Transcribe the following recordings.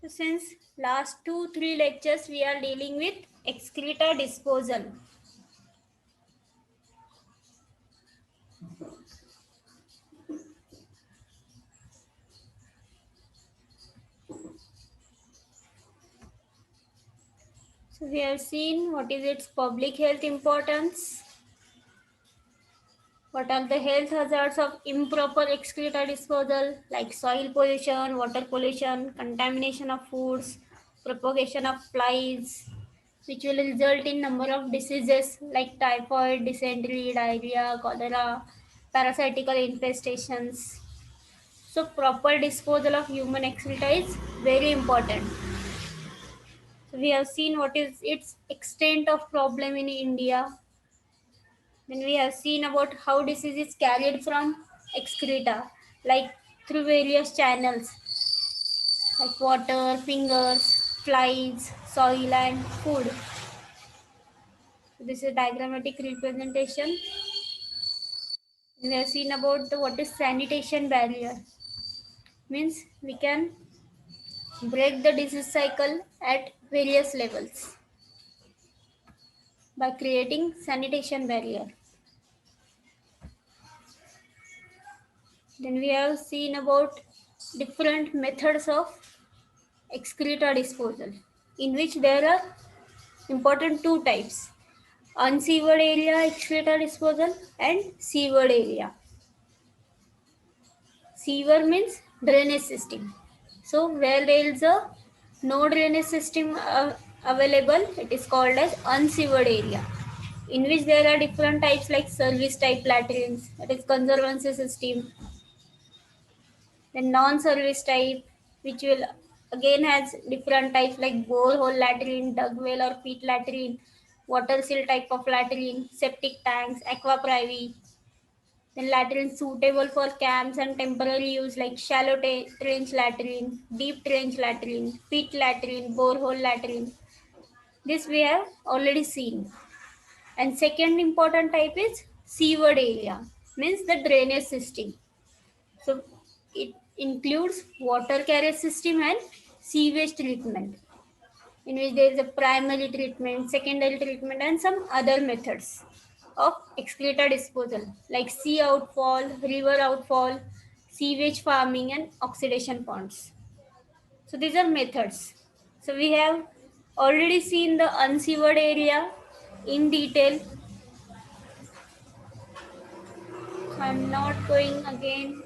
Since last 2-3 lectures we are dealing with excreta disposal. So we have seen what is its public health importance, what are the health hazards of improper excreta disposal like soil pollution, water pollution, contamination of foods, propagation of flies, which will result in number of diseases like typhoid, dysentery, diarrhea, cholera, parasitical infestations. So proper disposal of human excreta is very important. So we have seen what is its extent of problem in India. Then we have seen about how disease is carried from excreta, like through various channels like water, fingers, flies, soil and food. So this is a diagrammatic representation. We have seen about what is sanitation barrier. Means we can break the disease cycle at various levels by creating sanitation barrier. Then we have seen about different methods of excreta disposal, in which there are important two types: unsewered area excreta disposal and sewered area. Sewer means drainage system. So where there is a no drainage system available, it is called as unsewered area, in which there are different types like service type latrines, that is conservancy system. Then non-service type, which will again has different types like borehole latrine, dug well or pit latrine, water seal type of latrine, septic tanks, aqua privy. Then latrine suitable for camps and temporary use like shallow trench latrine, deep trench latrine, pit latrine, borehole latrine. This we have already seen. And second important type is seaward area, means the drainage system. So it includes water carrier system and sewage treatment, in which there is a primary treatment, secondary treatment, and some other methods of excreta disposal like sea outfall, river outfall, sewage farming, and oxidation ponds. So these are methods. So we have already seen the unsewered area in detail. So I'm not going again.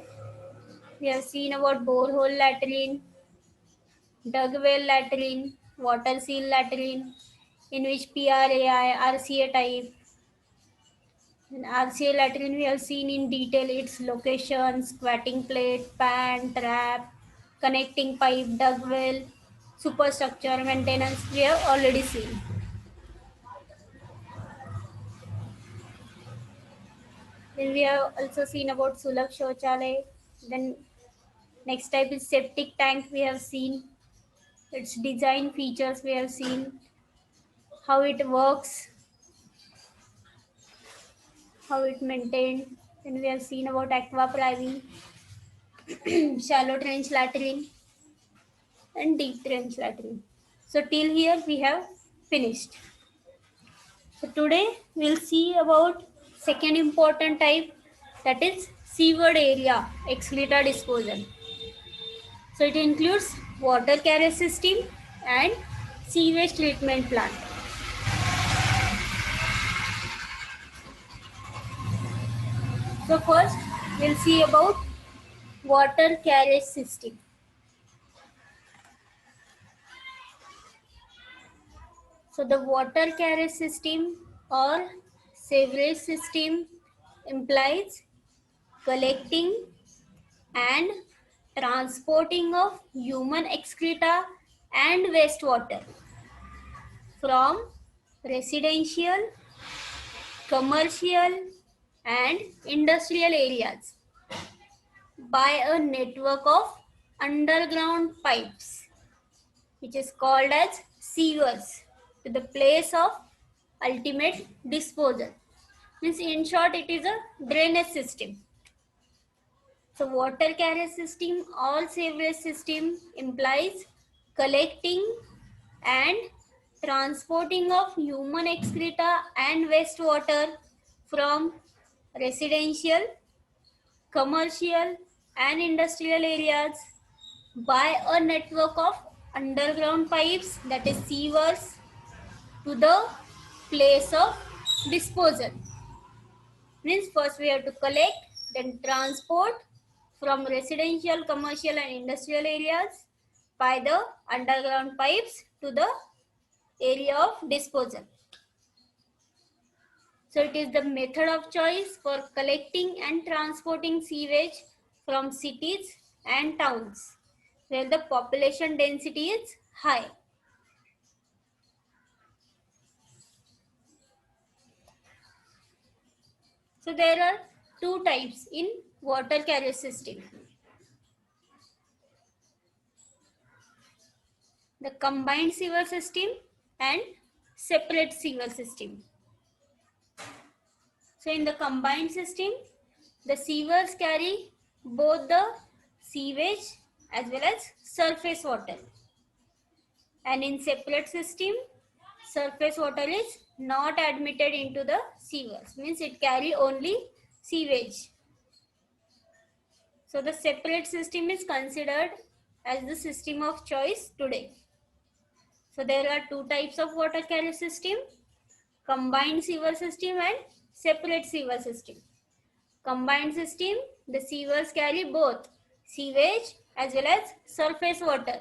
We have seen about borehole latrine, dug well latrine, water seal latrine, in which PRAI, RCA type. In RCA latrine, we have seen in detail its location, squatting plate, pan, trap, connecting pipe, dug well, superstructure, maintenance. We have already seen. Then we have also seen about Sulabh Shauchalay. Then next type is septic tank. We have seen its design features. We have seen how it works, how it maintained. Then we have seen about aqua privy, shallow trench latrine, and deep trench latrine. So till here we have finished. So today we'll see about second important type, that is seaward area excreta disposal. So it includes water carrier system and sewage treatment plant. So first we'll see about water carriage system. So the water carriage system or sewerage system implies collecting and transporting of human excreta and wastewater from residential, commercial, and industrial areas by a network of underground pipes, which is called as sewers, to the place of ultimate disposal. Means in short, it is a drainage system. So water carrier system or sewerage system implies collecting and transporting of human excreta and wastewater from residential, commercial and industrial areas by a network of underground pipes, that is sewers, to the place of disposal. Means first we have to collect, then transport from residential, commercial and industrial areas by the underground pipes to the area of disposal. So it is the method of choice for collecting and transporting sewage from cities and towns where the population density is high. So there are two types in water carrier system. The combined sewer system and separate sewer system. So in the combined system, the sewers carry both the sewage as well as surface water. And in separate system, surface water is not admitted into the sewers, means it carry only sewage. So the separate system is considered as the system of choice today. So there are two types of water carrier system: combined sewer system and separate sewer system. Combined system, the sewers carry both sewage as well as surface water.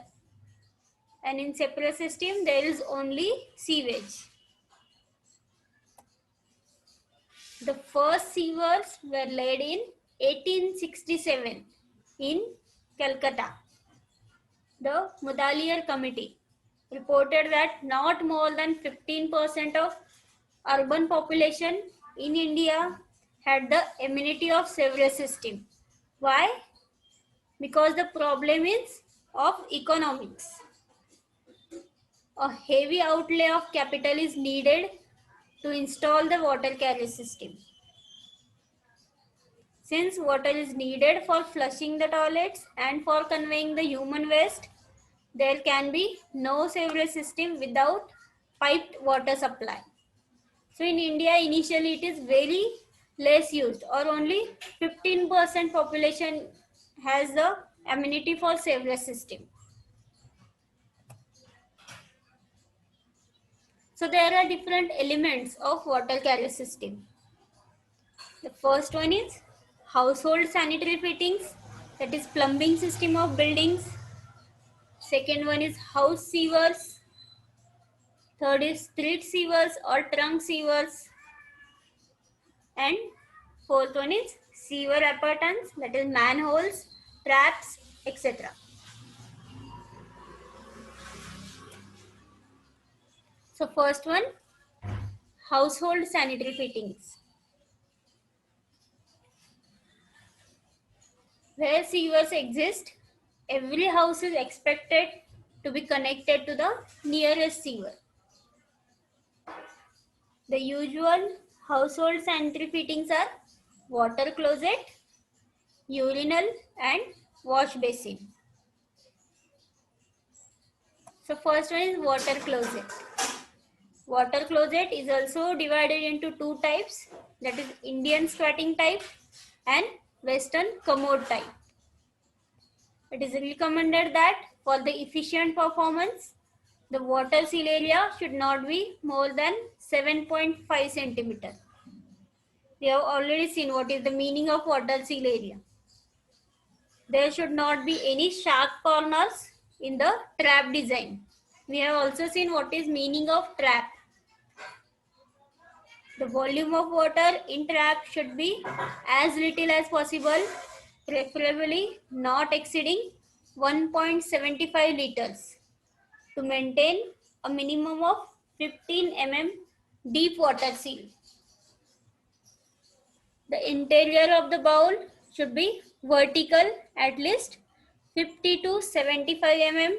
And in separate system, there is only sewage. The first sewers were laid in 1867 in Calcutta. The Mudaliar Committee reported that not more than 15% of urban population in India had the amenity of sewerage system. Why? Because the problem is of economics. A heavy outlay of capital is needed to install the water carrier system. Since water is needed for flushing the toilets and for conveying the human waste, there can be no sewerage system without piped water supply. So in India, initially it is very less used, or only 15% population has the amenity for sewerage system. So there are different elements of water carrier system. The first one is household sanitary fittings, that is plumbing system of buildings. Second one is house sewers. Third is street sewers or trunk sewers. And fourth one is sewer appurtenance, that is manholes, traps, etc. So first one, household sanitary fittings. Where sewers exist, every house is expected to be connected to the nearest sewer. The usual household sanitary fittings are water closet, urinal and wash basin. So first one is water closet. Water closet is also divided into two types, that is Indian squatting type and Western commode type. It is recommended that for the efficient performance, the water seal area should not be more than 7.5 centimeter. We have already seen what is the meaning of water seal area. There should not be any sharp corners in the trap design. We have also seen what is meaning of trap. The volume of water in trap should be as little as possible, preferably not exceeding 1.75 liters to maintain a minimum of 15 mm deep water seal. The interior of the bowl should be vertical at least 50 to 75 mm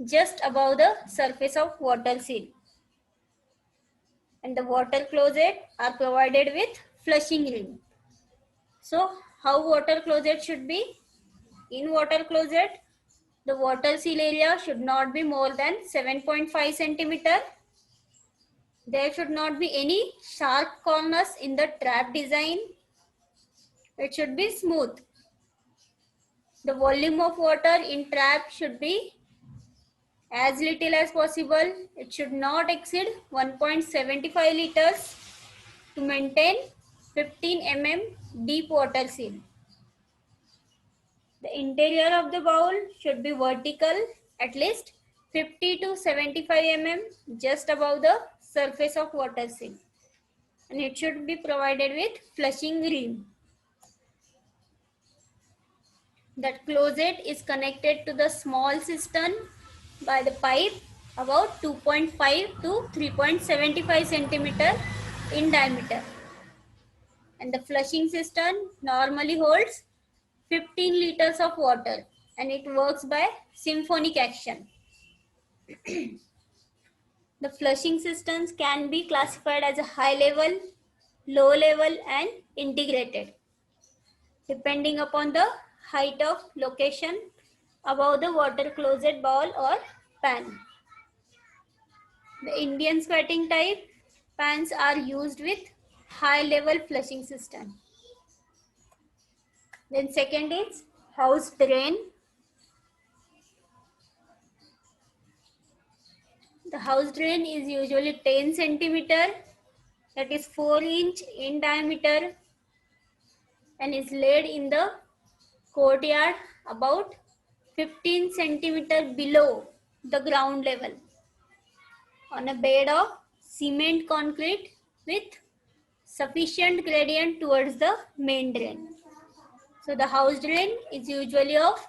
just above the surface of water seal. And the water closet are provided with flushing ring. So how water closet should be? In water closet, The water seal area should not be more than 7.5 centimeter. There should not be any sharp corners in the trap design. It should be smooth. The volume of water in trap should be as little as possible. It should not exceed 1.75 liters to maintain 15 mm deep water seal. The interior of the bowl should be vertical, at least 50 to 75 mm just above the surface of water seal, and it should be provided with flushing rim. That closet is connected to the small cistern by the pipe about 2.5 to 3.75 centimeter in diameter, and the flushing cistern normally holds 15 liters of water, and it works by symphonic action. The flushing cisterns can be classified as a high level, low level, and integrated, depending upon the height of location above the water closet bowl or pan. The Indian squatting type pans are used with high level flushing cistern. Then second is house drain. The house drain is usually 10 centimeter, that is 4-inch in diameter, and is laid in the courtyard about 15 centimeter below the ground level on a bed of cement concrete with sufficient gradient towards the main drain. So the house drain is usually of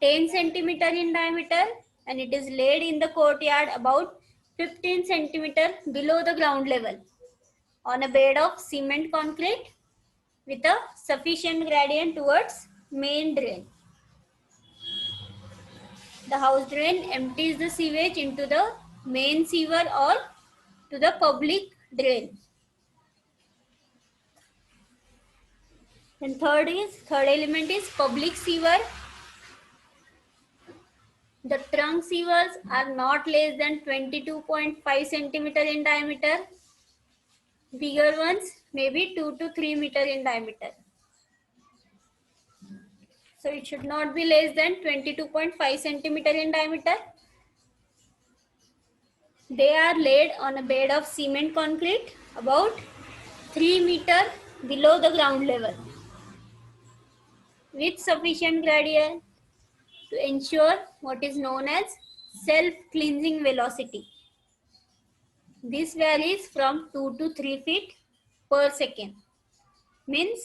10 centimeter in diameter, and it is laid in the courtyard about 15 centimeter below the ground level on a bed of cement concrete with a sufficient gradient towards main drain. The house drain empties the sewage into the main sewer or to the public drain. And third element is public sewer. The trunk sewers are not less than 22.5 centimeter in diameter. Bigger ones may be 2 to 3 meter in diameter. So it should not be less than 22.5 centimeter in diameter. They are laid on a bed of cement concrete about 3 meter below the ground level with sufficient gradient to ensure what is known as self-cleansing velocity. This varies from 2 to 3 feet per second. Means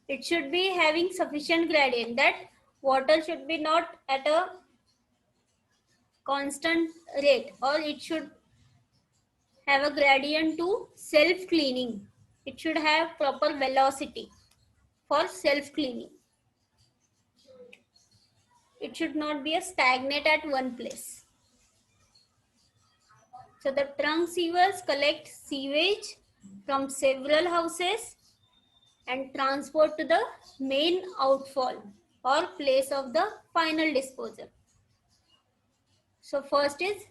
it should be having sufficient gradient, that water should be not at a constant rate, or it should have a gradient to self-cleaning. It should have proper velocity for self-cleaning. It should not be a stagnate at one place. So the trunk sewers collect sewage from several houses and transport to the main outfall or place of the final disposal. So first is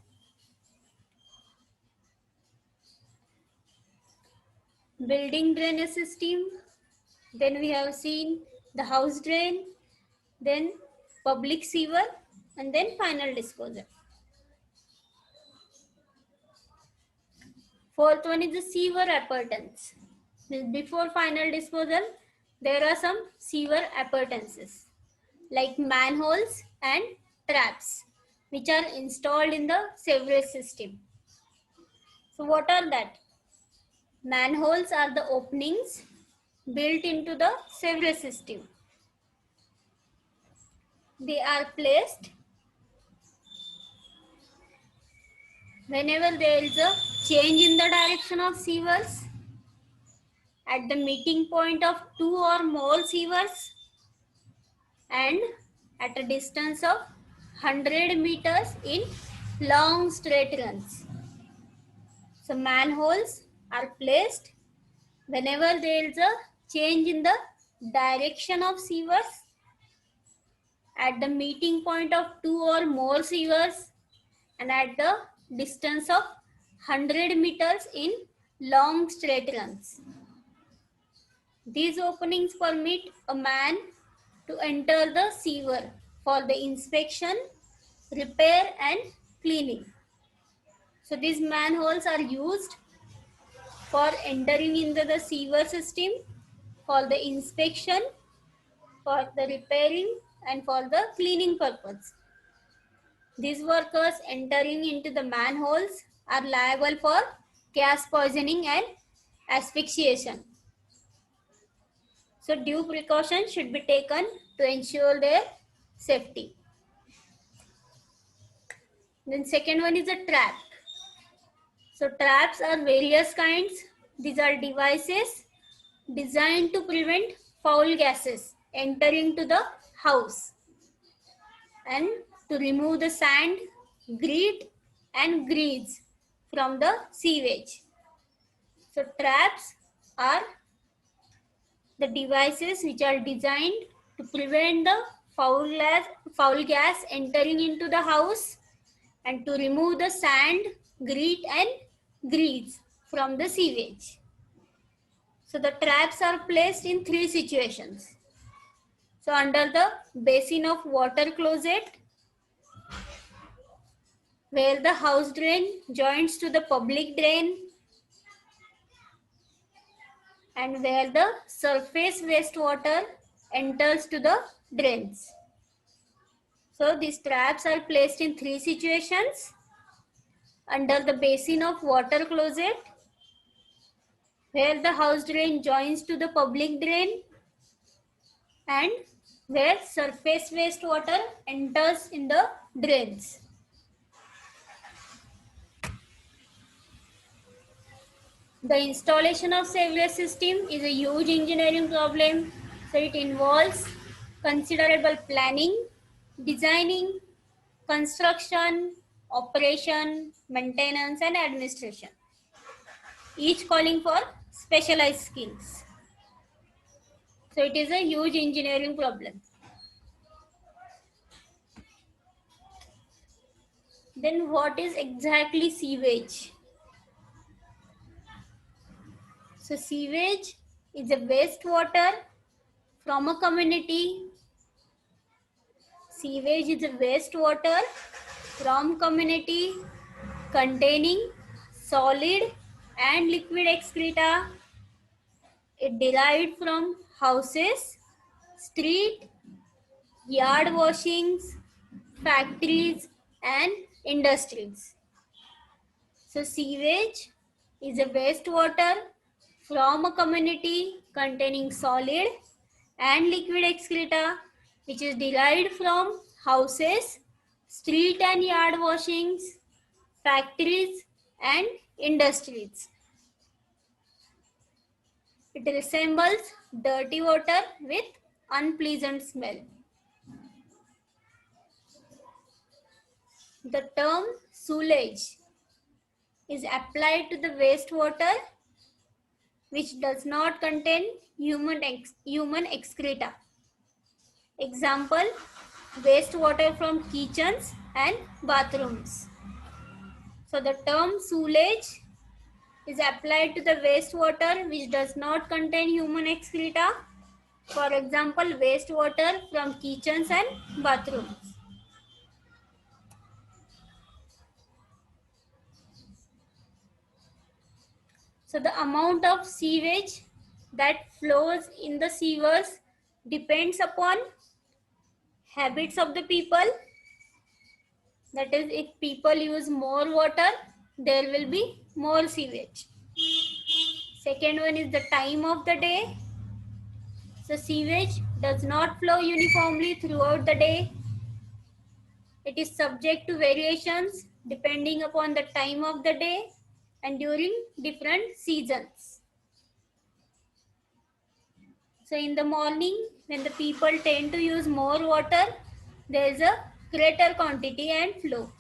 building drainage system, then we have seen the house drain, then public sewer, and then final disposal. Fourth one is the sewer appurtenance. Before final disposal, there are some sewer appurtenances like manholes and traps which are installed in the sewerage system. So what are that? Manholes are the openings built into the sewerage system. They are placed whenever there is a change in the direction of sewers, at the meeting point of two or more sewers, and at a distance of 100 meters in long straight runs. So manholes are placed whenever there is a change in the direction of sewers at the meeting point of two or more sewers and at the distance of 100 meters in long straight runs. These openings permit a man to enter the sewer for the inspection, repair and cleaning. So these manholes are used for entering into the sewer system, for the inspection, for the repairing and for the cleaning purpose. These workers entering into the manholes are liable for gas poisoning and asphyxiation. So due precautions should be taken to ensure their safety. Then second one is a trap. So traps are various kinds. These are devices designed to prevent foul gases entering to the house and to remove the sand, grit and grease from the sewage. So traps are the devices which are designed to prevent the foul gas entering into the house and to remove the sand, grit and grease from the sewage. So the traps are placed in three situations. So under the basin of water closet, where the house drain joins to the public drain and where the surface wastewater enters to the drains. So these traps are placed in three situations: under the basin of water closet, where the house drain joins to the public drain and where surface wastewater enters in the drains. The installation of sewerage system is a huge engineering problem, so it involves considerable planning, designing, construction, operation, maintenance and administration, each calling for specialized skills. So it is a huge engineering problem. Then what is exactly sewage? So sewage is a wastewater from a community. Sewage is a wastewater from community containing solid and liquid excreta. It derived from houses, street, yard washings, factories and industries. So sewage is a wastewater from a community containing solid and liquid excreta which is derived from houses, street and yard washings, factories and industries. It resembles dirty water with unpleasant smell. The term sewage is applied to the wastewater which does not contain human excreta. Example, wastewater from kitchens and bathrooms. So the term sewage is applied to the wastewater which does not contain human excreta. For example, wastewater from kitchens and bathrooms. So the amount of sewage that flows in the sewers depends upon habits of the people. That is, if people use more water, there will be more sewage. Second one is the time of the day. So sewage does not flow uniformly throughout the day. It is subject to variations depending upon the time of the day and during different seasons. So in the morning, when the people tend to use more water, there is a greater quantity and flow.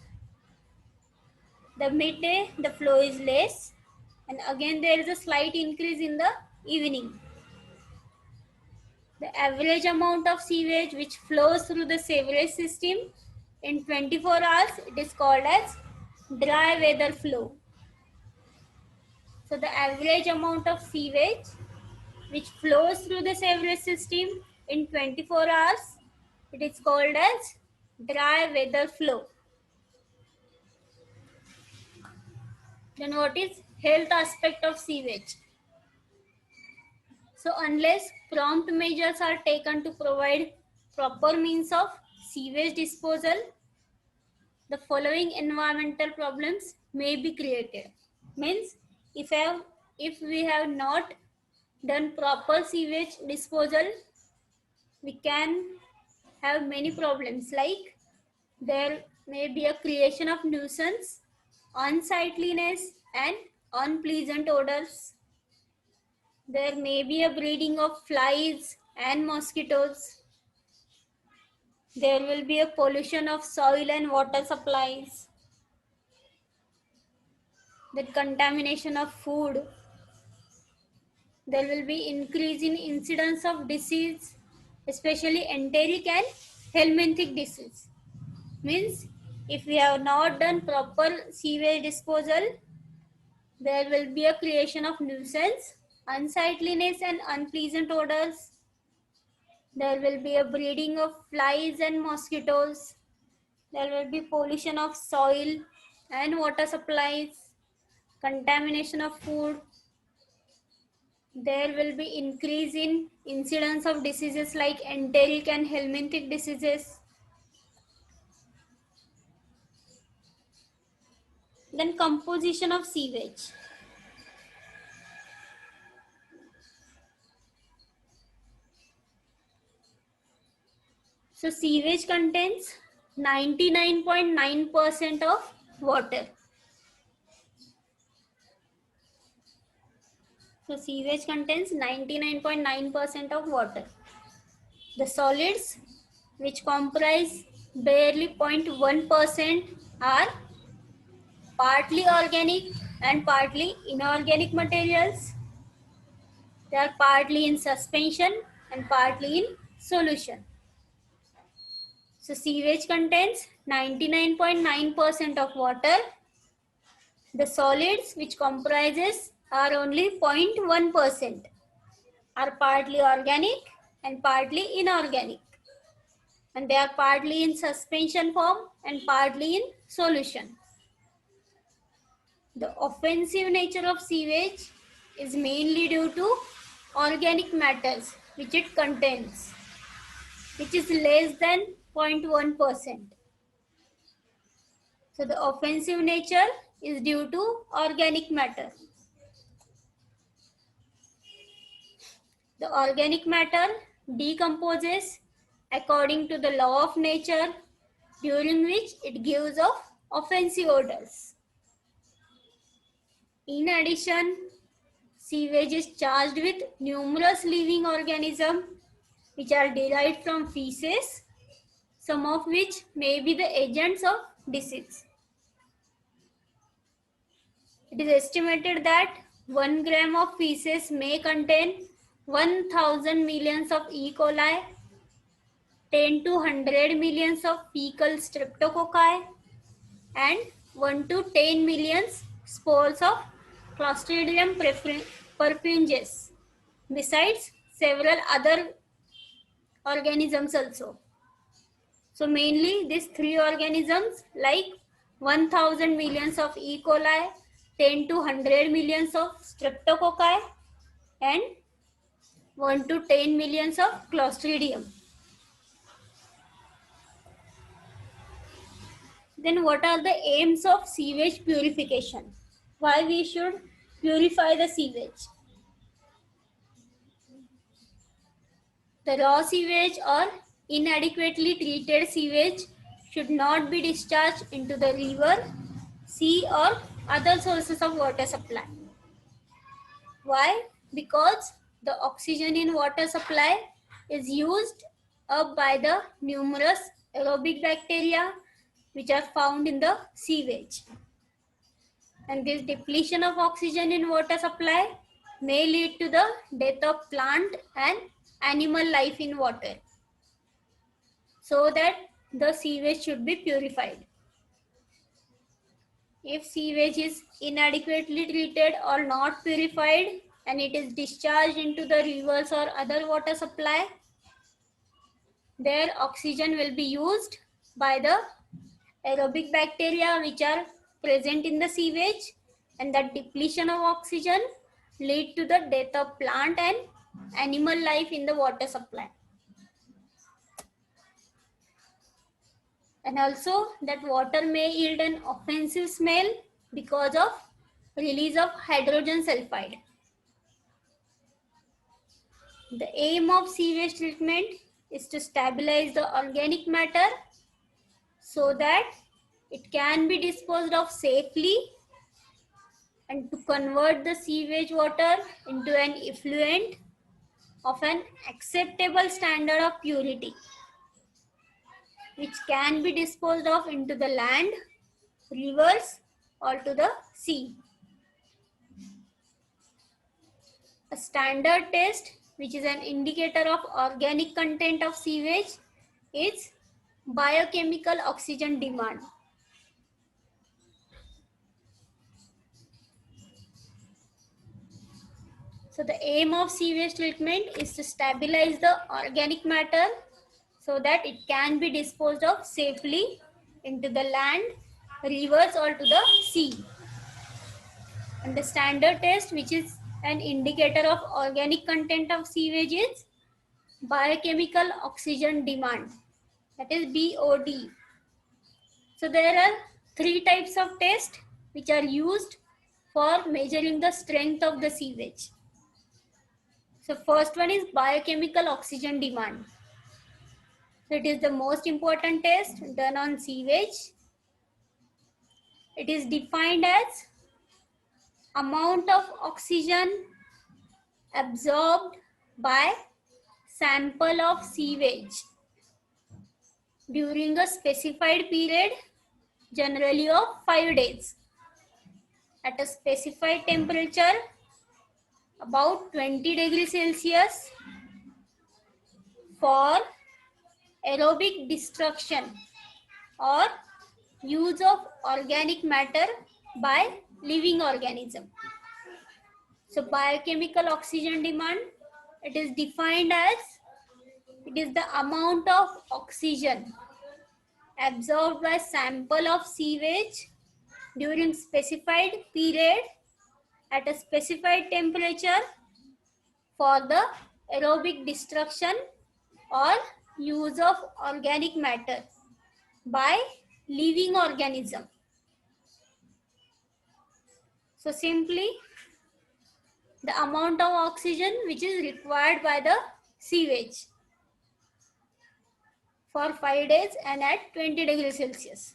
The midday, the flow is less, and again there is a slight increase in the evening. The average amount of sewage which flows through the sewerage system in 24 hours, it is called as dry weather flow. So the average amount of sewage which flows through the sewerage system in 24 hours, it is called as dry weather flow. Then what is health aspect of sewage? So unless prompt measures are taken to provide proper means of sewage disposal, the following environmental problems may be created. Means if we have not done proper sewage disposal, we can have many problems, like there may be a creation of nuisance, unsightliness and unpleasant odors. There may be a breeding of flies and mosquitoes. There will be a pollution of soil and water supplies. The contamination of food. There will be increase in incidence of disease, especially enteric and helminthic disease. Means if we have not done proper sewage disposal, there will be a creation of nuisance, unsightliness and unpleasant odors. There will be a breeding of flies and mosquitoes. There will be pollution of soil and water supplies, contamination of food. There will be increase in incidence of diseases like enteric and helminthic diseases. Then composition of sewage. So sewage contains 99.9% of water. So sewage contains 99.9% of water. The solids which comprise barely 0.1% are partly organic and partly inorganic materials. They are partly in suspension and partly in solution. So sewage contains 99.9% of water. The solids which comprises are only 0.1%, are partly organic and partly inorganic, and they are partly in suspension form and partly in solution. The offensive nature of sewage is mainly due to organic matters which it contains, which is less than 0.1%. So the offensive nature is due to organic matter. The organic matter decomposes according to the law of nature, during which it gives off offensive odors. In addition, sewage is charged with numerous living organisms which are derived from feces, some of which may be the agents of disease. It is estimated that 1 gram of feces may contain 1000 millions of E. coli, 10 to 100 millions of fecal streptococci, and 1 to 10 millions spores of Clostridium perfringens, besides several other organisms also. So mainly these three organisms like 1000 millions of E. coli, 10 to 100 millions of streptococci and 1 to 10 millions of Clostridium. Then what are the aims of sewage purification? Why we should purify the sewage? The raw sewage or inadequately treated sewage should not be discharged into the river, sea or other sources of water supply. Why? Because the oxygen in water supply is used up by the numerous aerobic bacteria which are found in the sewage. And this depletion of oxygen in water supply may lead to the death of plant and animal life in water, so that the sewage should be purified. If sewage is inadequately treated or not purified and it is discharged into the rivers or other water supply, their oxygen will be used by the aerobic bacteria which are present in the sewage, and that depletion of oxygen lead to the death of plant and animal life in the water supply. And also that water may yield an offensive smell because of release of hydrogen sulfide. The aim of sewage treatment is to stabilize the organic matter so that it can be disposed of safely and to convert the sewage water into an effluent of an acceptable standard of purity, which can be disposed of into the land, rivers, or to the sea. A standard test, which is an indicator of organic content of sewage, is biochemical oxygen demand. So the aim of sewage treatment is to stabilize the organic matter so that it can be disposed of safely into the land, rivers, or to the sea. And the standard test, which is an indicator of organic content of sewage, is biochemical oxygen demand, that is BOD. So there are three types of tests which are used for measuring the strength of the sewage. So first one is biochemical oxygen demand. So it is the most important test done on sewage. It is defined as amount of oxygen absorbed by sample of sewage during a specified period, generally of 5 days, at a specified temperature about 20 degrees Celsius for aerobic destruction or use of organic matter by living organism. So biochemical oxygen demand, it is defined as it is the amount of oxygen absorbed by sample of sewage during specified period at a specified temperature for the aerobic destruction or use of organic matter by living organism. So simply the amount of oxygen which is required by the sewage for 5 days and at 20 degrees Celsius.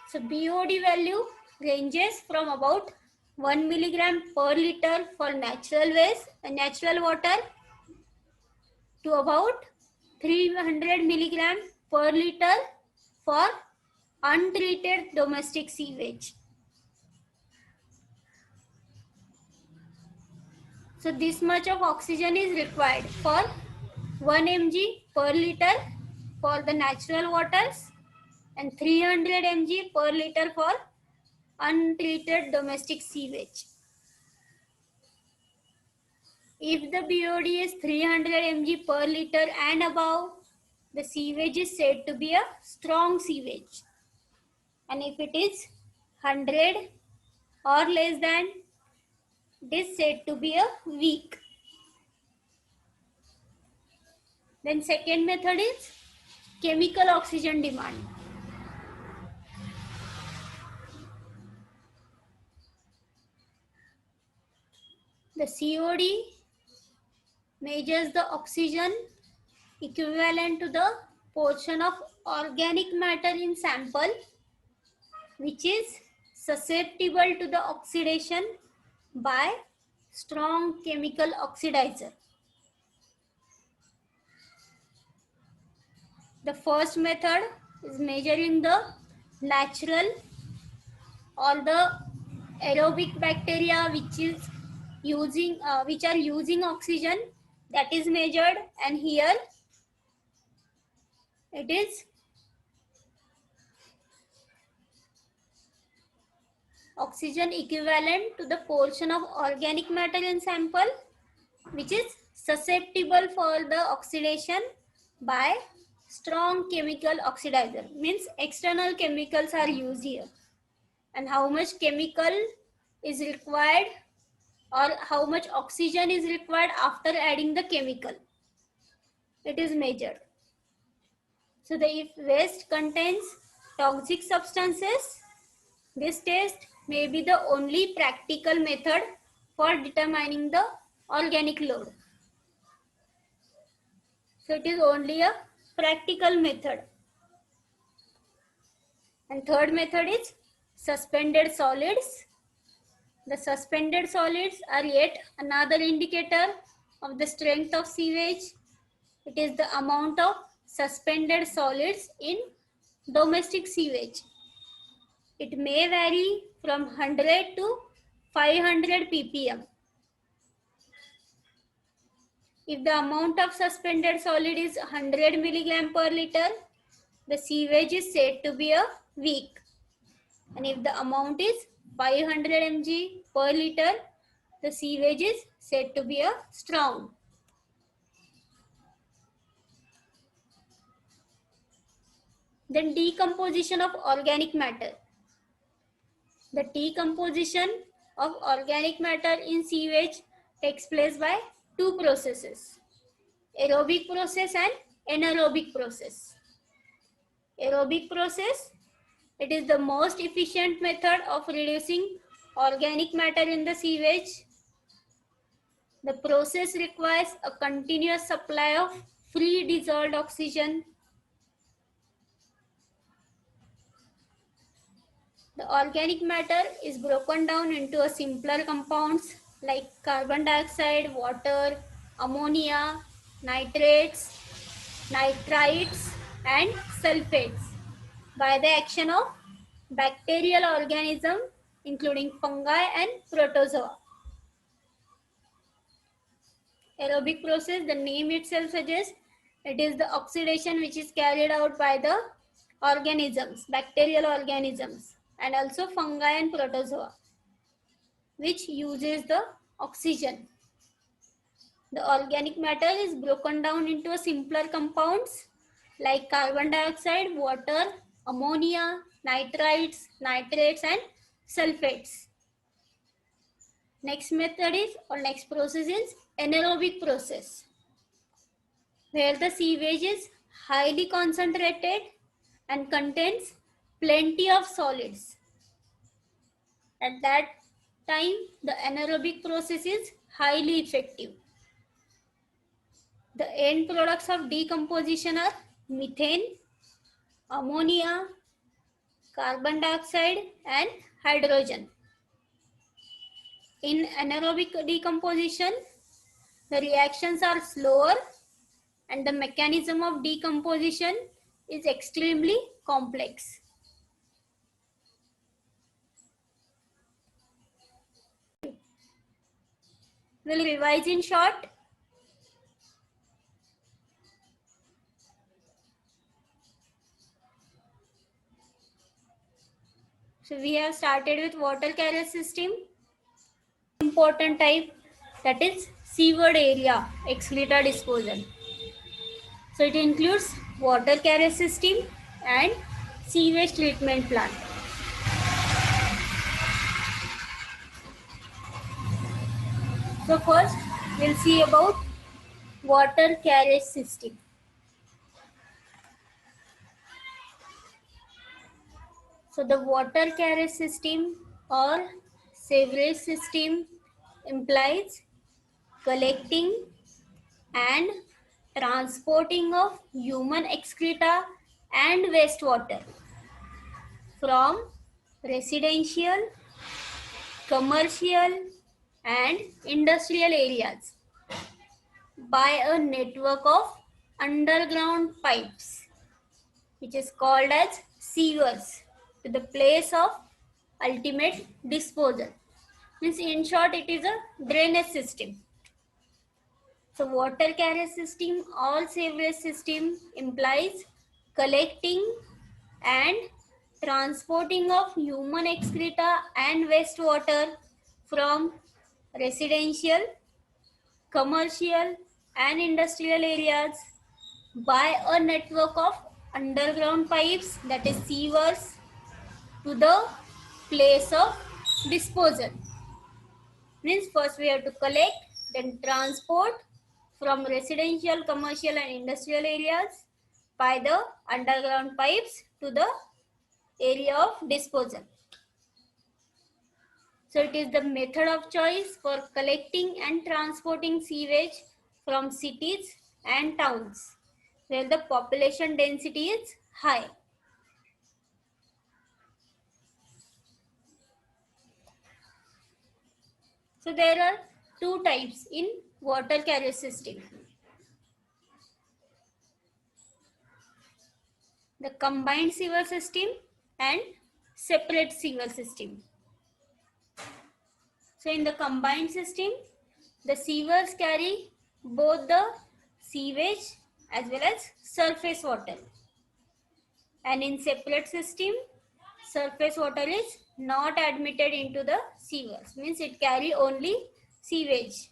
So BOD value ranges from about 1 milligram per liter for natural waste and natural water to about 300 milligram per liter for untreated domestic sewage. So this much of oxygen is required for 1 mg per liter for the natural waters and 300 mg per liter for untreated domestic sewage. If the BOD is 300 mg per liter and above, the sewage is said to be a strong sewage. And if it is 100 or less than, it is said to be a weak. Then second method is chemical oxygen demand. The COD measures the oxygen equivalent to the portion of organic matter in sample which is susceptible to the oxidation by strong chemical oxidizer. The first method is measuring the natural or the aerobic bacteria which is which are using oxygen, that is measured, and here it is oxygen equivalent to the portion of organic matter in sample which is susceptible for the oxidation by strong chemical oxidizer, means external chemicals are used here, and how much chemical is required or how much oxygen is required after adding the chemical, it is measured. So the if waste contains toxic substances, this test may be the only practical method for determining the organic load. So it is only a practical method. And third method is suspended solids. The suspended solids are yet another indicator of the strength of sewage. It is the amount of suspended solids in domestic sewage. It may vary from 100 to 500 ppm. If the amount of suspended solid is 100 milligram per liter, the sewage is said to be a weak. And if the amount is 500 mg per liter, the sewage is said to be a strong. Then decomposition of organic matter. The decomposition of organic matter in sewage takes place by two processes, aerobic process and anaerobic process. Aerobic process, it is the most efficient method of reducing organic matter in the sewage. The process requires a continuous supply of free dissolved oxygen. The organic matter is broken down into a simpler compounds like carbon dioxide, water, ammonia, nitrates, nitrites, and sulfates by the action of bacterial organisms including fungi and protozoa. Aerobic process, the name itself suggests it is the oxidation which is carried out by the organisms, bacterial organisms, and also fungi and protozoa, which uses the oxygen. The organic matter is broken down into a simpler compounds like carbon dioxide, water, ammonia, nitrites, nitrates, and sulfates. Next method is, or next process is anaerobic process, where the sewage is highly concentrated and contains plenty of solids. At that time, the anaerobic process is highly effective. The end products of decomposition are methane, ammonia, carbon dioxide, and hydrogen. In anaerobic decomposition, the reactions are slower and the mechanism of decomposition is extremely complex. We'll revise in short. So we have started with water carrier system. Important type, that is seaward area excreta disposal. So it includes water carrier system and sewage treatment plant. So first we'll see about water carrier system. So the water carrier system or sewerage system implies collecting and transporting of human excreta and wastewater from residential, commercial, and industrial areas by a network of underground pipes, which is called as sewers, to the place of ultimate disposal. Means in short, it is a drainage system. So water carrier system, all sewerage system implies collecting and transporting of human excreta and wastewater from residential, commercial and industrial areas by a network of underground pipes, that is sewers, to the place of disposal. Means first we have to collect, then transport from residential, commercial and industrial areas by the underground pipes to the area of disposal. So it is the method of choice for collecting and transporting sewage from cities and towns where the population density is high. So there are two types in water carrier system. The combined sewer system and separate sewer system. So in the combined system, the sewers carry both the sewage as well as surface water. And in separate system, surface water is not admitted into the sewers, means it carry only sewage.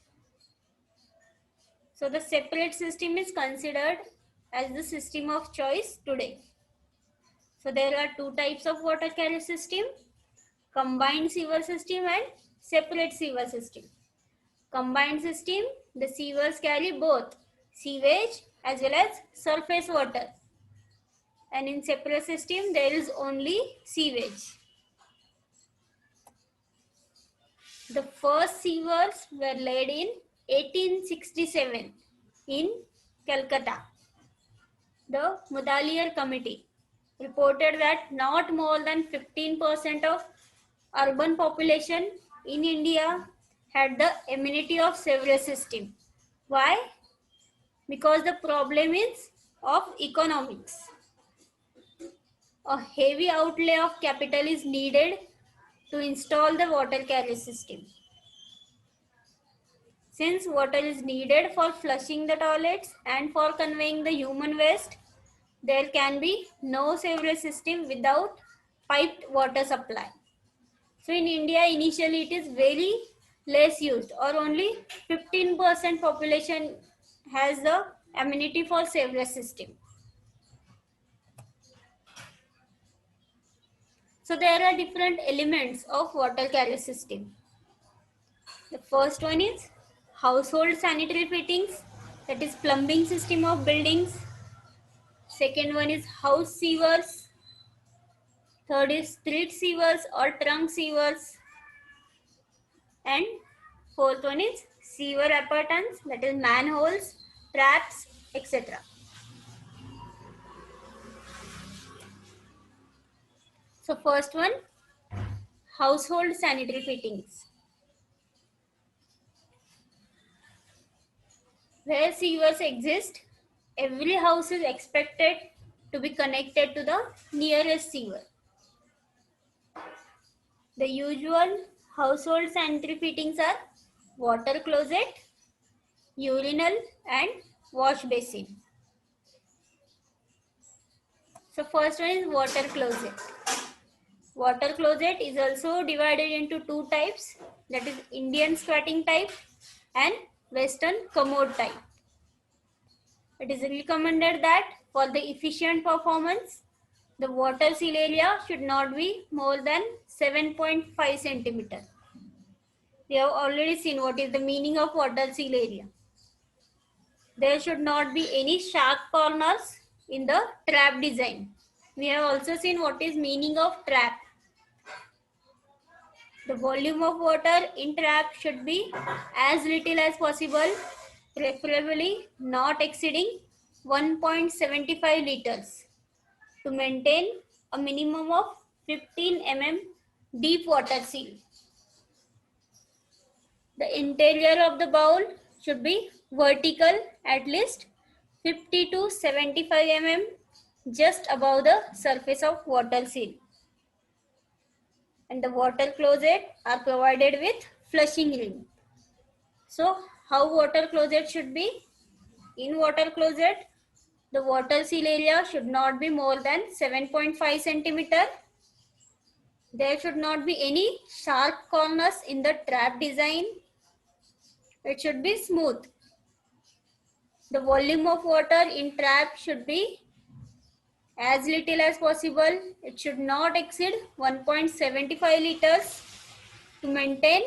So the separate system is considered as the system of choice today. So there are two types of water carrier system: combined sewer system and separate sewer system. Combined system, the sewers carry both sewage as well as surface water. And in separate system, there is only sewage. The first sewers were laid in 1867 in Calcutta. The Mudaliar Committee reported that not more than 15% of urban population in India had the amenity of sewerage system. Why? Because the problem is of economics. A heavy outlay of capital is needed to install the water carrier system. Since water is needed for flushing the toilets and for conveying the human waste, there can be no sewerage system without piped water supply. So in India, initially it is very less used, or only 15% population has the amenity for sewerage system. So there are different elements of water carrier system. The first one is household sanitary fittings, that is plumbing system of buildings. Second one is house sewers. Third is street sewers or trunk sewers. And fourth one is sewer appurtenance, that is manholes, traps, etc. So first one, household sanitary fittings. Where sewers exist, every house is expected to be connected to the nearest sewer. The usual household sanitary fittings are water closet, urinal and wash basin. So first one is water closet. Water closet is also divided into two types, that is Indian squatting type and Western commode type. It is recommended that for the efficient performance, the water seal area should not be more than 7.5 centimeter. We have already seen what is the meaning of water seal area. There should not be any sharp corners in the trap design. We have also seen what is meaning of trap. The volume of water in trap should be as little as possible, preferably not exceeding 1.75 liters to maintain a minimum of 15 mm deep water seal. The interior of the bowl should be vertical at least 50 to 75 mm just above the surface of water seal. And the water closet are provided with flushing rim. So how water closet should be? In water closet, the water seal area should not be more than 7.5 centimeter. There should not be any sharp corners in the trap design. It should be smooth. The volume of water in trap should be as little as possible. It should not exceed 1.75 liters to maintain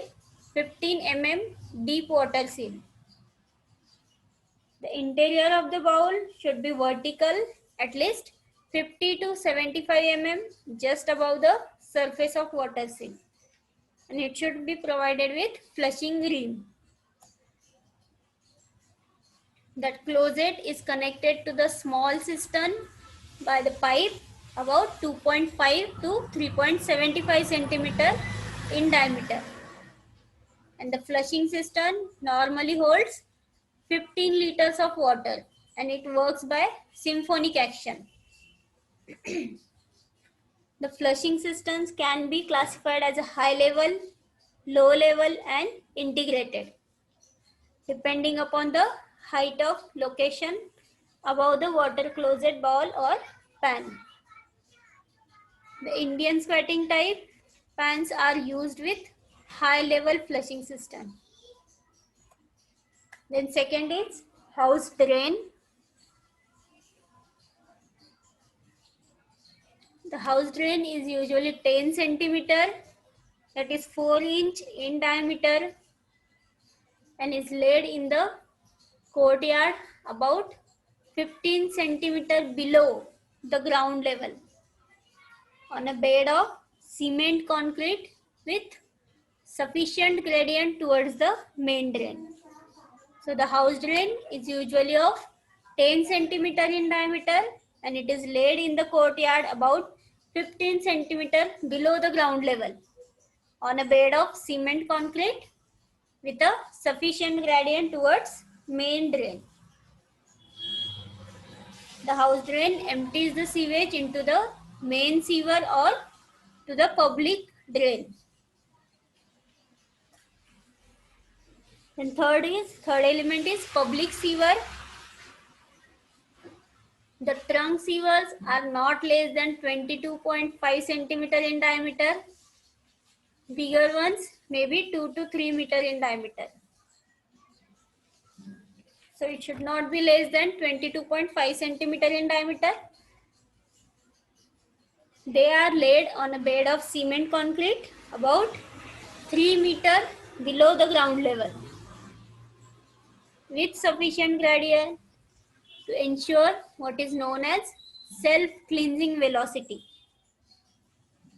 15 deep water seal. The interior of the bowl should be vertical, at least 50 to 75 just above the surface of water seal, and it should be provided with flushing rim. That closet is connected to the small cistern by the pipe about 2.5 to 3.75 centimeter in diameter, and the flushing cistern normally holds 15 liters of water, and it works by symphonic action. The flushing cisterns can be classified as a high level, low level, and integrated, depending upon the height of location above the water closet bowl or pan. The Indian squatting type pans are used with high level flushing cistern. Then second is house drain. The house drain is usually 10 centimeter, that is 4-inch in diameter, and is laid in the courtyard about 15 centimeter below the ground level on a bed of cement concrete with sufficient gradient towards the main drain. So the house drain is usually of 10 centimeter in diameter, and it is laid in the courtyard about 15 centimeter below the ground level on a bed of cement concrete with a sufficient gradient towards main drain. The house drain empties the sewage into the main sewer or to the public drain. Then third element is public sewer. The trunk sewers are not less than 22.5 centimeter in diameter. Bigger ones may be 2 to 3 meter in diameter. So it should not be less than 22.5 centimeter in diameter. They are laid on a bed of cement concrete about 3 meter below the ground level with sufficient gradient to ensure what is known as self-cleansing velocity.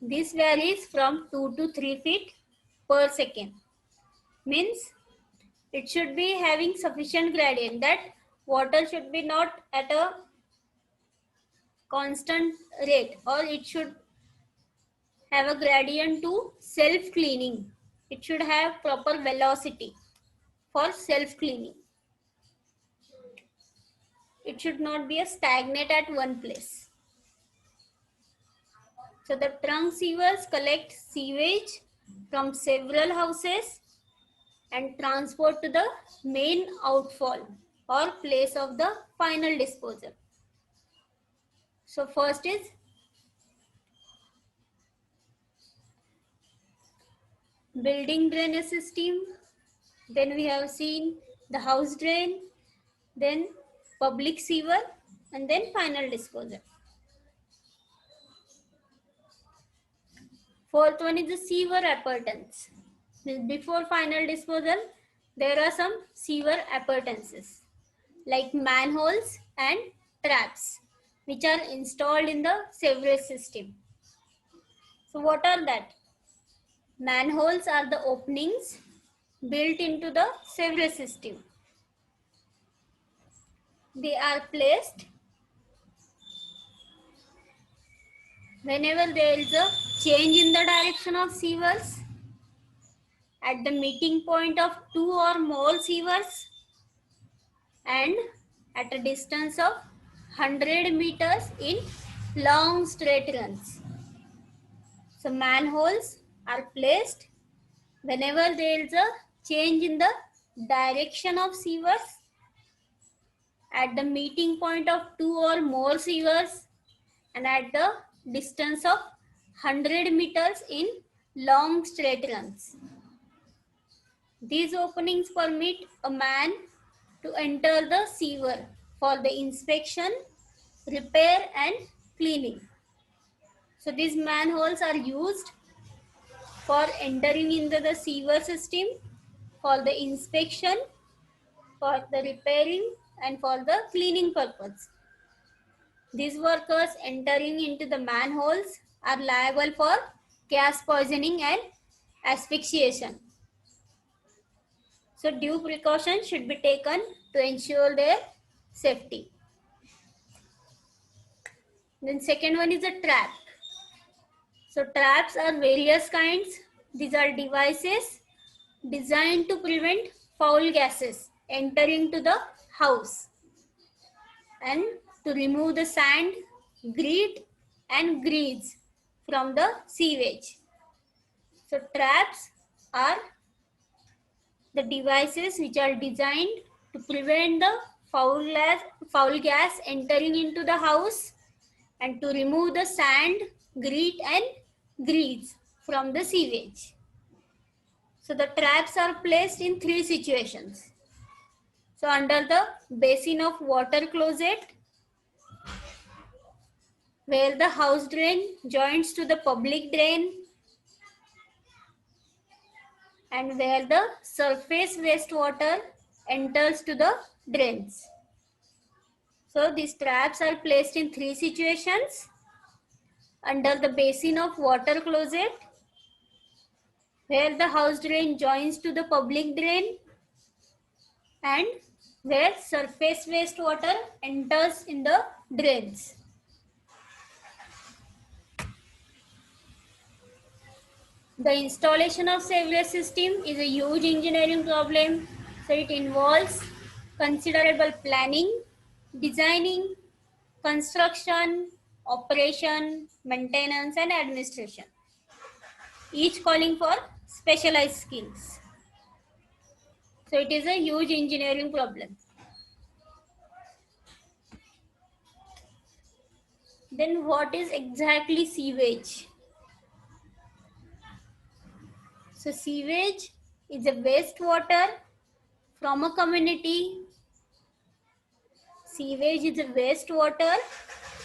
This varies from 2 to 3 feet per second. Means it should be having sufficient gradient, that water should be not at a constant rate, or it should have a gradient to self-cleaning. It should have proper velocity for self-cleaning. It should not be a stagnate at one place. So the trunk sewers collect sewage from several houses and transport to the main outfall or place of the final disposal. So first is building drainage system, then we have seen the house drain, then public sewer, and then final disposal. Fourth one is the sewer appurtenance. Before final disposal, there are some sewer appurtenances like manholes and traps which are installed in the sewerage system. So what are that? Manholes are the openings built into the sewerage system. They are placed whenever there is a change in the direction of sewers, at the meeting point of 2 or more sewers, and at a distance of 100 meters in long straight runs. So manholes are placed Whenever there is a change in the direction of sewers at the meeting point of two or more sewers and at the distance of 100 meters in long straight runs. These openings permit a man to enter the sewer for the inspection, repair and cleaning. So these manholes are used for entering into the sewer system, for the inspection, for the repairing and for the cleaning purpose. These workers entering into the manholes are liable for gas poisoning and asphyxiation. So due precautions should be taken to ensure their safety. Then second one is a trap. So traps are various kinds. These are devices designed to prevent foul gases entering to the house and to remove the sand, grit and grease from the sewage. So traps are the devices which are designed to prevent the foul gas entering into the house and to remove the sand, grit and grease from the sewage. So the traps are placed in three situations. So under the basin of water closet, where the house drain joins to the public drain and where the surface wastewater enters to the drains. So these traps are placed in three situations: under the basin of water closet, where the house drain joins to the public drain and where surface wastewater enters in the drains. The installation of sewerage system is a huge engineering problem, so it involves considerable planning, designing, construction, operation, maintenance and administration, each calling for specialized skills. So it is a huge engineering problem. Then what is exactly sewage? So sewage is a wastewater from a community. Sewage is a wastewater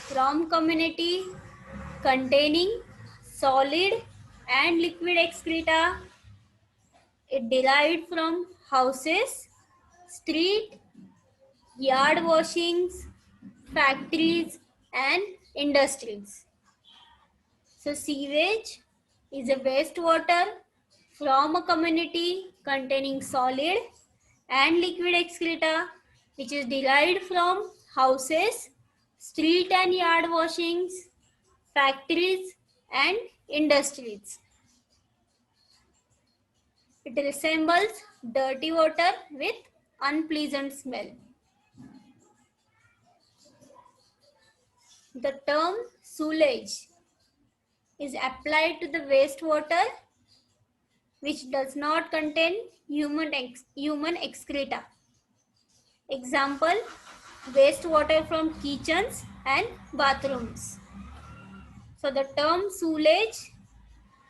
from community containing solid and liquid excreta. It derived from houses, street, yard washings, factories and industries. So sewage is a wastewater from a community containing solid and liquid excreta which is derived from houses, street and yard washings, factories and industries. It resembles dirty water with unpleasant smell. The term sewage is applied to the wastewater which does not contain human excreta. Example, wastewater from kitchens and bathrooms. So the term sewage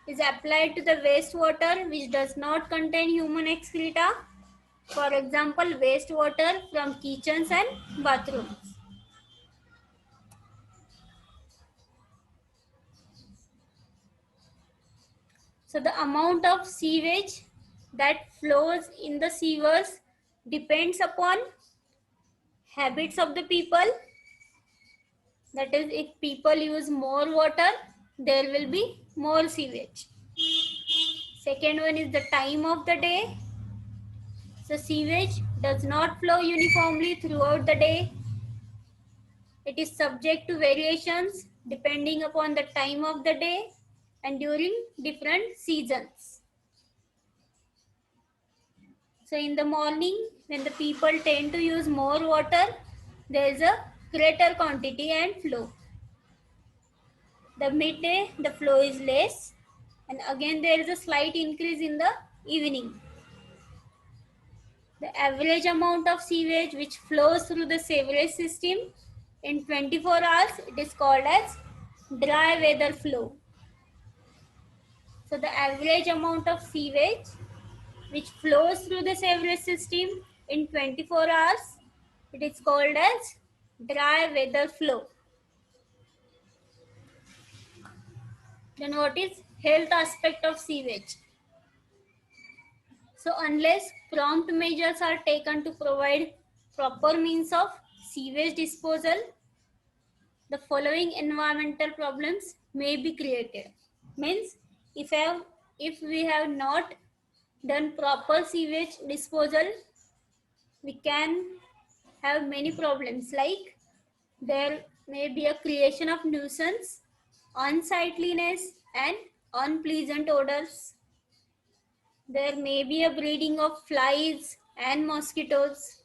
is applied to the wastewater which does not contain human excreta. For example, wastewater from kitchens and bathrooms. So the amount of sewage that flows in the sewers depends upon habits of the people. That is, if people use more water, there will be more sewage. Second one is the time of the day. So sewage does not flow uniformly throughout the day. It is subject to variations depending upon the time of the day and during different seasons. So in the morning, when the people tend to use more water, there is a greater quantity and flow. The midday, the flow is less, and again there is a slight increase in the evening. The average amount of sewage which flows through the sewerage system in 24 hours, it is called as dry weather flow. So the average amount of sewage which flows through the sewerage system in 24 hours, it is called as dry weather flow. Then what is health aspect of sewage? So unless prompt measures are taken to provide proper means of sewage disposal, the following environmental problems may be created. Means if we have not done proper sewage disposal, we can have many problems, like there may be a creation of nuisance, unsightliness and unpleasant odors. There may be a breeding of flies and mosquitoes.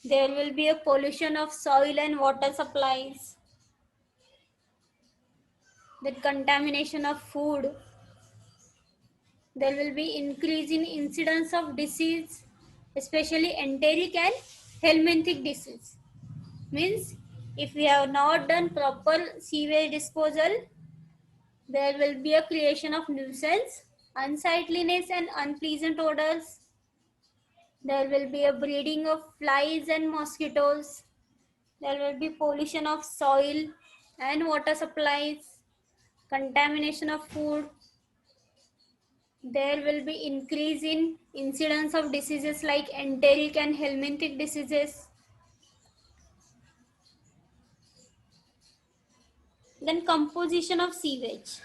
There will be a pollution of soil and water supplies. The contamination of food. There will be increase in incidence of disease, especially enteric and helminthic disease. Means if we have not done proper sewage disposal, there will be a creation of nuisance, unsightliness and unpleasant odors. There will be a breeding of flies and mosquitoes. There will be pollution of soil and water supplies, contamination of food. There will be increase in incidence of diseases like enteric and helminthic diseases. Then composition of sewage.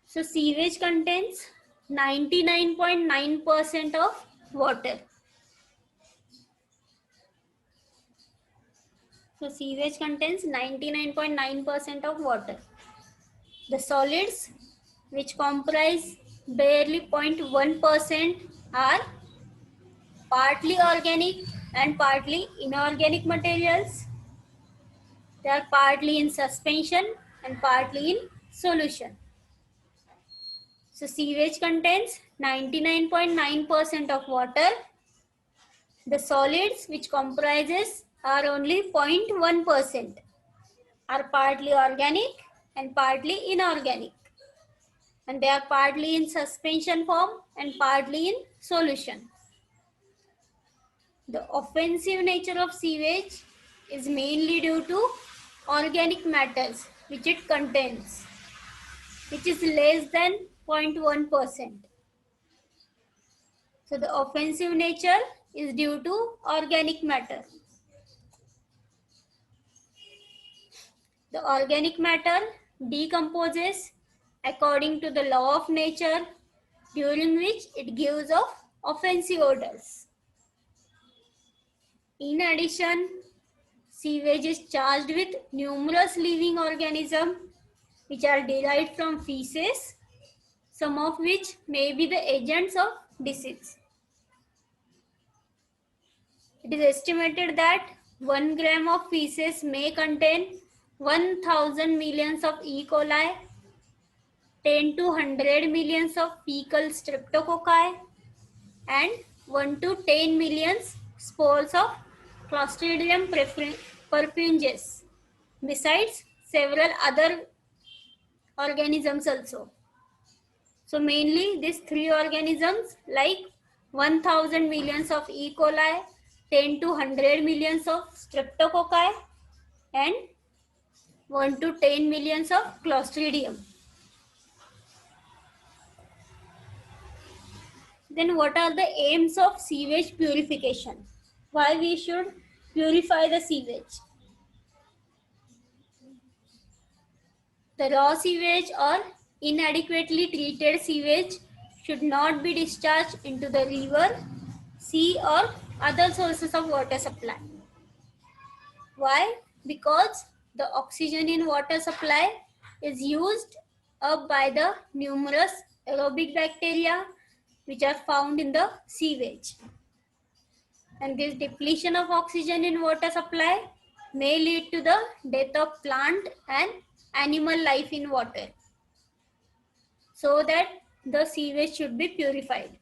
So sewage contains 99.9% of water. So sewage contains 99.9% of water. The solids, which comprise barely 0.1%, are partly organic and partly inorganic materials. They are partly in suspension and partly in solution. So sewage contains 99.9% of water. The solids which comprises are only 0.1%, are partly organic and partly inorganic, and they are partly in suspension form and partly in solution. The offensive nature of sewage is mainly due to organic matters which it contains, which is less than 0.1%. So the offensive nature is due to organic matter. The organic matter decomposes according to the law of nature, during which it gives off offensive odors. In addition, sewage is charged with numerous living organisms which are derived from feces, some of which may be the agents of disease. It is estimated that 1 gram of feces may contain 1000 millions of E. coli, 10 to 100 millions of fecal streptococci, and 1 to 10 millions spores of Clostridium perfringens, besides several other organisms also. So mainly these three organisms, like 1000 millions of E. coli, 10 to 100 millions of streptococci and 1 to 10 millions of Clostridium. Then what are the aims of sewage purification? Why we should purify the sewage? The raw sewage or inadequately treated sewage should not be discharged into the river, sea or other sources of water supply. Why? Because the oxygen in water supply is used up by the numerous aerobic bacteria which are found in the sewage. And this depletion of oxygen in water supply may lead to the death of plant and animal life in water. So that the sewage should be purified.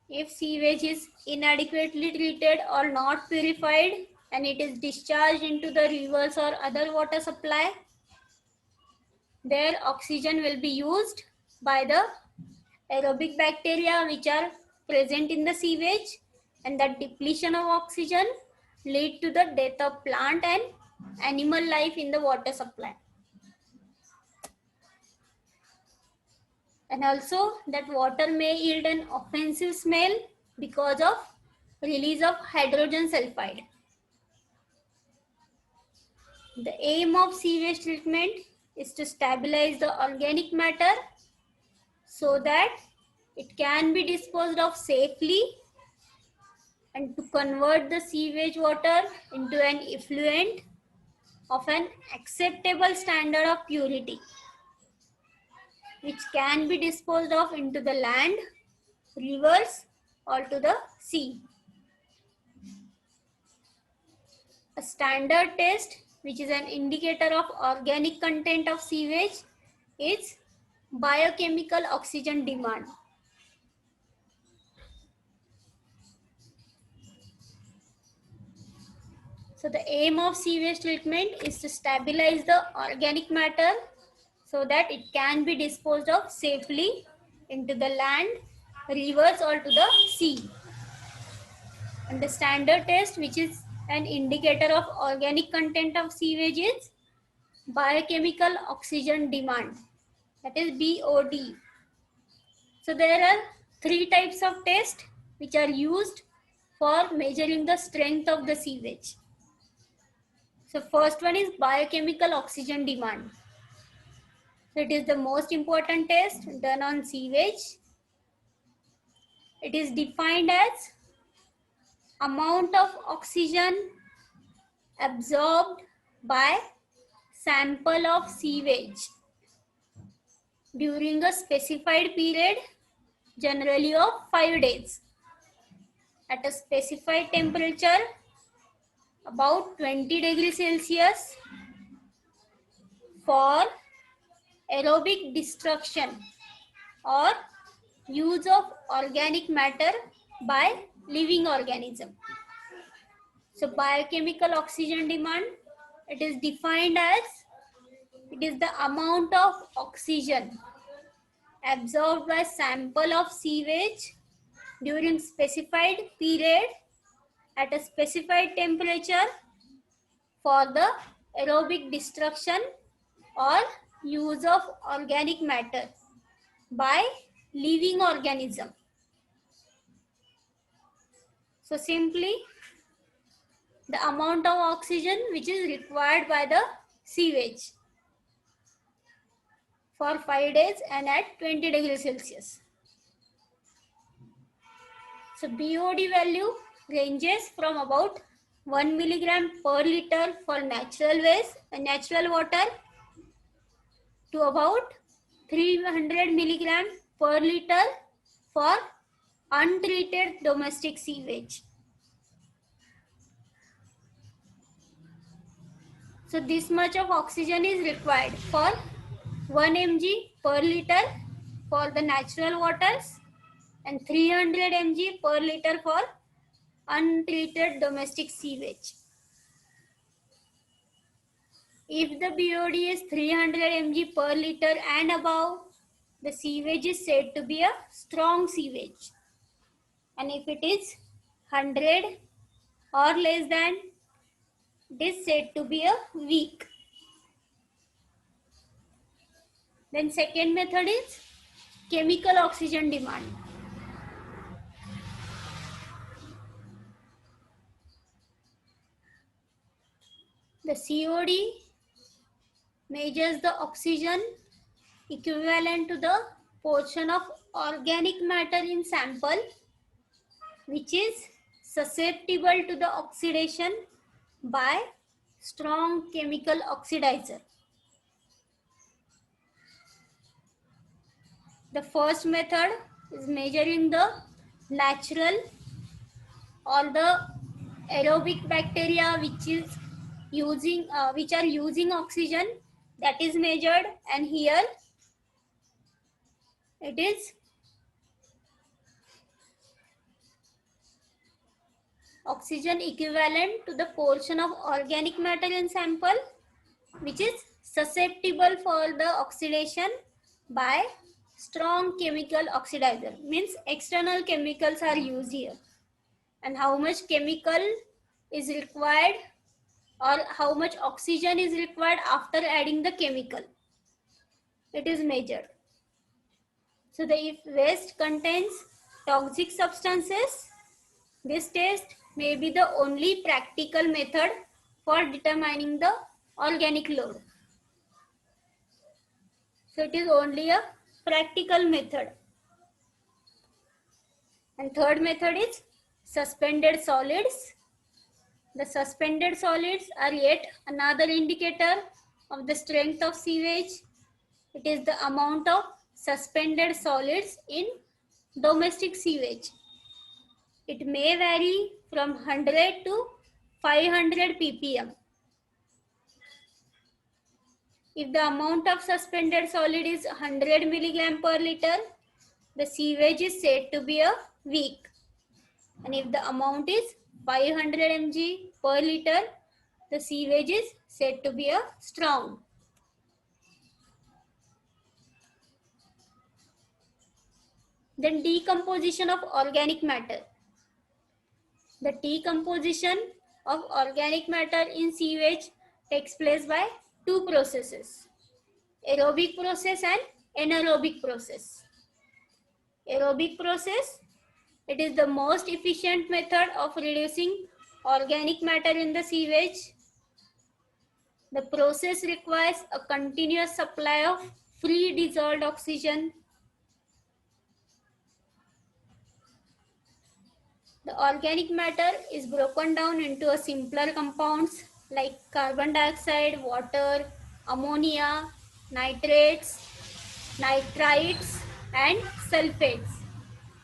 If sewage is inadequately treated or not purified and it is discharged into the rivers or other water supply, their oxygen will be used by the aerobic bacteria which are present in the sewage, and that depletion of oxygen lead to the death of plant and animal life in the water supply. And also that water may yield an offensive smell because of release of hydrogen sulfide. The aim of sewage treatment is to stabilize the organic matter so that it can be disposed of safely and to convert the sewage water into an effluent of an acceptable standard of purity, which can be disposed of into the land, rivers, or to the sea. A standard test, which is an indicator of organic content of sewage, is biochemical oxygen demand. So the aim of sewage treatment is to stabilize the organic matter so that it can be disposed of safely into the land, rivers, or to the sea. And the standard test, which is an indicator of organic content of sewage, is biochemical oxygen demand, that is BOD. So there are three types of tests which are used for measuring the strength of the sewage. So first one is biochemical oxygen demand. So it is the most important test done on sewage. It is defined as amount of oxygen absorbed by sample of sewage during a specified period, generally of 5 days, at a specified temperature about 20 degrees Celsius for aerobic destruction or use of organic matter by living organism. So biochemical oxygen demand, it is defined as it is the amount of oxygen absorbed by sample of sewage during specified period at a specified temperature for the aerobic destruction or use of organic matter by living organism. So simply the amount of oxygen which is required by the sewage for 5 days and at 20 degrees Celsius. So BOD value ranges from about 1 milligram per liter for natural waste and natural water to about 300 milligram per liter for untreated domestic sewage. So this much of oxygen is required for 1 mg per liter for the natural waters and 300 mg per liter for untreated domestic sewage. If the BOD is 300 mg per liter and above, the sewage is said to be a strong sewage. And if it is 100 or less than, it is said to be a weak. Then second method is chemical oxygen demand. The COD measures the oxygen equivalent to the portion of organic matter in sample which is susceptible to the oxidation by strong chemical oxidizer. The first method is measuring the natural or the aerobic bacteria which are using oxygen, that is measured, and here it is oxygen equivalent to the portion of organic matter in sample which is susceptible for the oxidation by strong chemical oxidizer, means external chemicals are used here, and how much chemical is required or how much oxygen is required after adding the chemical, it is measured. So if waste contains toxic substances, this test may be the only practical method for determining the organic load. So it is only a practical method. And third method is suspended solids. The suspended solids are yet another indicator of the strength of sewage. It is the amount of suspended solids in domestic sewage. It may vary from 100 to 500 ppm. If the amount of suspended solid is 100 milligram per liter, the sewage is said to be a weak. And if the amount is 500 mg per liter, the sewage is said to be a strong. Then decomposition of organic matter. The decomposition of organic matter in sewage takes place by two processes, aerobic process and anaerobic process. Aerobic process, it is the most efficient method of reducing organic matter in the sewage. The process requires a continuous supply of free dissolved oxygen. The organic matter is broken down into a simpler compounds like carbon dioxide, water, ammonia, nitrates, nitrites, and sulfates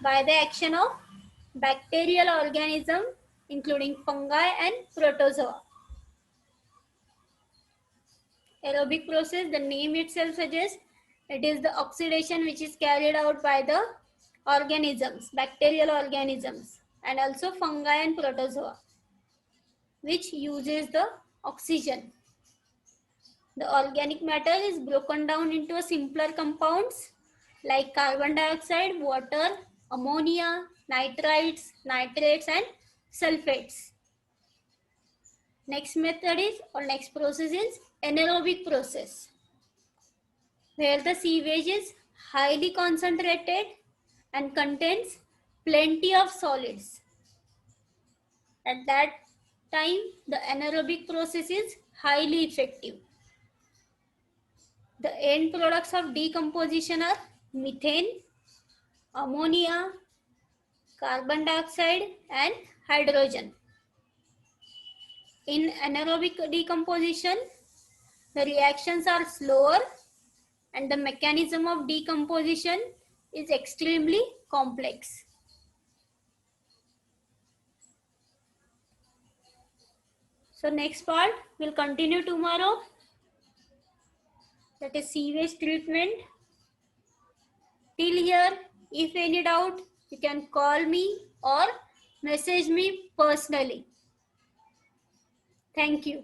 by the action of bacterial organisms including fungi and protozoa. Aerobic process, the name itself suggests it is the oxidation which is carried out by the organisms, bacterial organisms, and also fungi and protozoa, which uses the oxygen. The organic matter is broken down into simpler compounds like carbon dioxide, water, ammonia, nitrites, nitrates, and sulfates. Next method is, or next process is anaerobic process, where the sewage is highly concentrated and contains plenty of solids. At that time, the anaerobic process is highly effective. The end products of decomposition are methane, ammonia, carbon dioxide, and hydrogen. In anaerobic decomposition, the reactions are slower and the mechanism of decomposition is extremely complex. So next part will continue tomorrow, that is sewage treatment. Till here, if any doubt, you can call me or message me personally. Thank you.